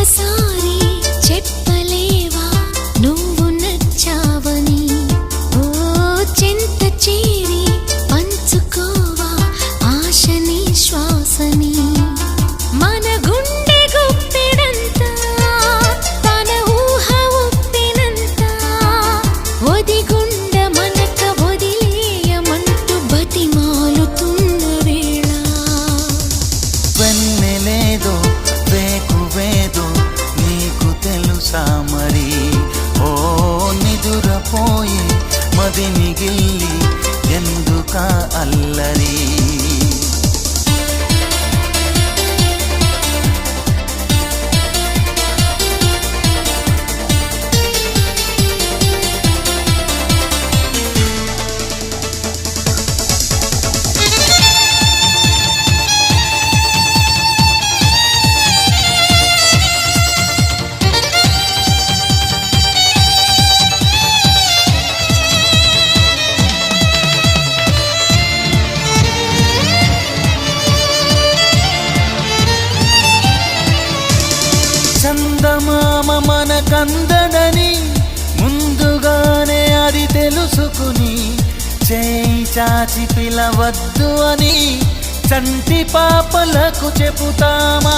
ఒక్కసారి చెప్పలేవా నువ్వు నచ్చావని? ఓ చెంత చేరి పంచుకోవా ఆశని శ్వాసని? మన గుండె గుప్పెడంతా తన ఊహ ఉప్పినంత ఒదిగుండ మనక వదిలేయమంటూ బతిమాలుతున్న వేళ వెన్నెలేదో వేకువేదో నీకు తెలుసా మరి? ఓ నిదురపోయే మదిని గిల్లి ఎందుకా అల్లరి? చందమామ మనకందడని ముందుగానే అది తెలుసుకుని చేయి చాచి పిలవద్దు అని చంటి పాపలకు చెబుతామా?